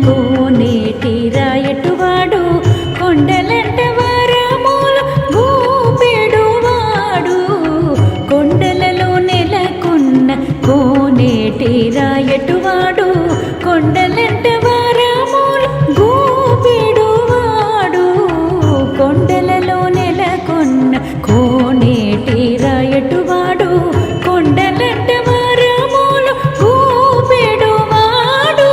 కోనేటి రాయటువాడు కొండలంట వరములు గూపెడువాడు కొండలలో నెలకొన్న కోనేటి రాయటువాడు కొండలంట వరములు గూపెడువాడు కొండలలో నెలకొన్న కోనేటి రాయటువాడు కొండలంట వరములు గూపెడువాడు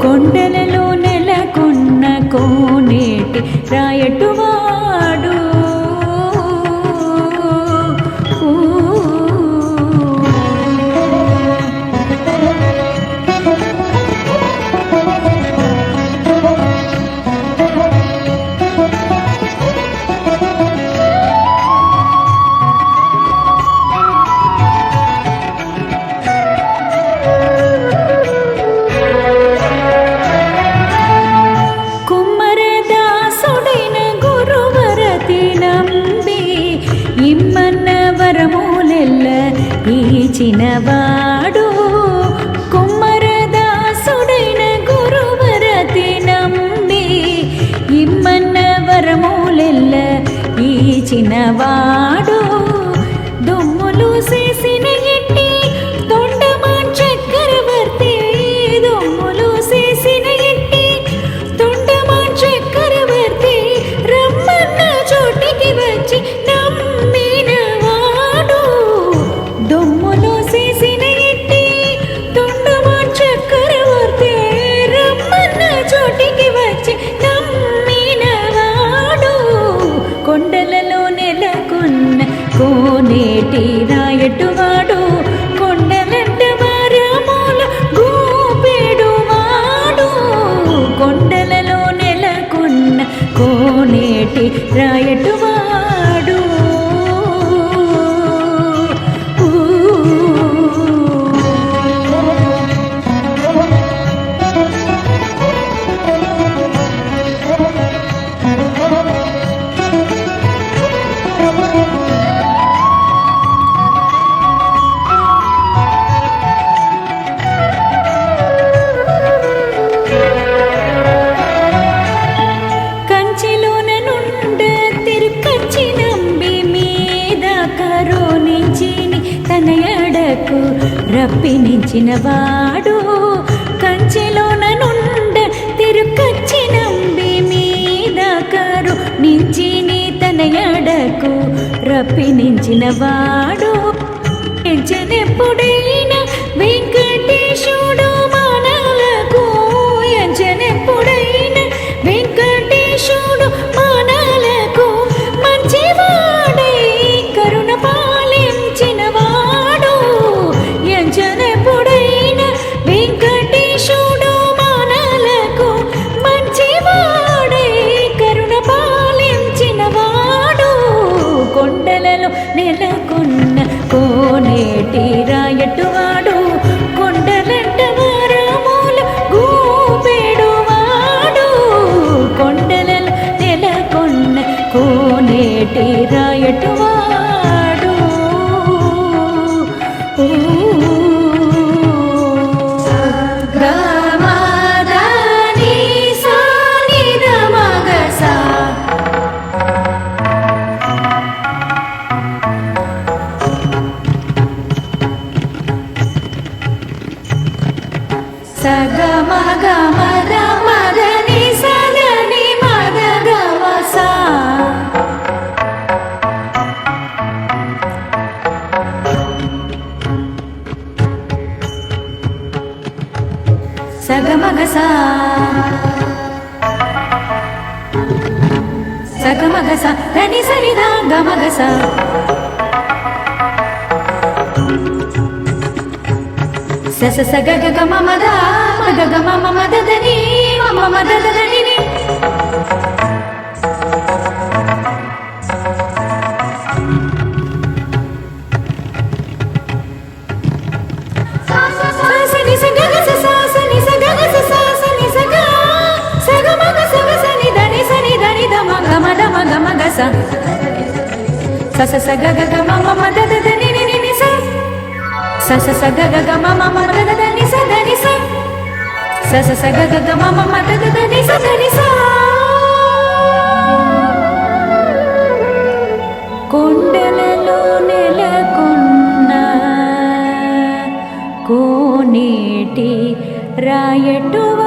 కొండలలో నెలకొన్న కోనేటి రాయటువాడు ఈచినవాడు కుమ్మరదాసుడైన గురువరతి నంబి ఇమ్మన్న వరములెల్ల ఈచినవాడు దొమ్ములు చేసిన ఎట్టి తొండమాన్ చక్రవర్తి దొమ్ములు చేసిన ఎట్టి తొండమాన్ చక్రవర్తి రమ్మన్న చోటికి వచ్చి నమ్మినవాడు దొమ్ములు చేసిన ఎట్టి తొండమాన్ చక్రవర్తి రమ్మన్న చోటికి వచ్చి నమ్మినవాడు కొండలలో నెలకొన్న కోనేటి రాయటువాడు కొండలంట వరములు గూపెడువాడు కొండలలో నెలకొన్న కోనేటి రాయటువాడు రప్పినించినవాడు కంచెలోన నుండ తిరుకచ్చి నంబి మీద కరుణించిని తన ఎడకు రప్పినించినవాడు ఎంచనెప్పుడైనా వెంకటేశుడు మానలకు ఎంచనెప్పుడైనా వెంకటేశుడు మానలకు మంచివాడై కరుణ పాలించినవాడు ఎంచనెప్పుడైనా వెంకటేశుడు మానలకు మంచివాడై కరుణ పాలించినవాడు కొండలలో నెలకొన్న కోనేటి రాయటువాడు కొండలంట వరములు గూపెడువాడు కొండలలో నెలకొన్న కోనేటి రాయటువాడు సగమగసా సగమగసా దని సరిదా గమగసా సస సగ గ మమద మగ గ మమ మదని మమ మదని స స స గ గ గ మ మ మ ద ద ద ని ని ని ని స స స స గ గ గ మ మ మ ద ద ద ని స ద ని స స స స స గ గ గ మ మ మ ద ద ద ని స ద ని సా. కొండలలో నెలకొన్న కోనేటి రాయటువ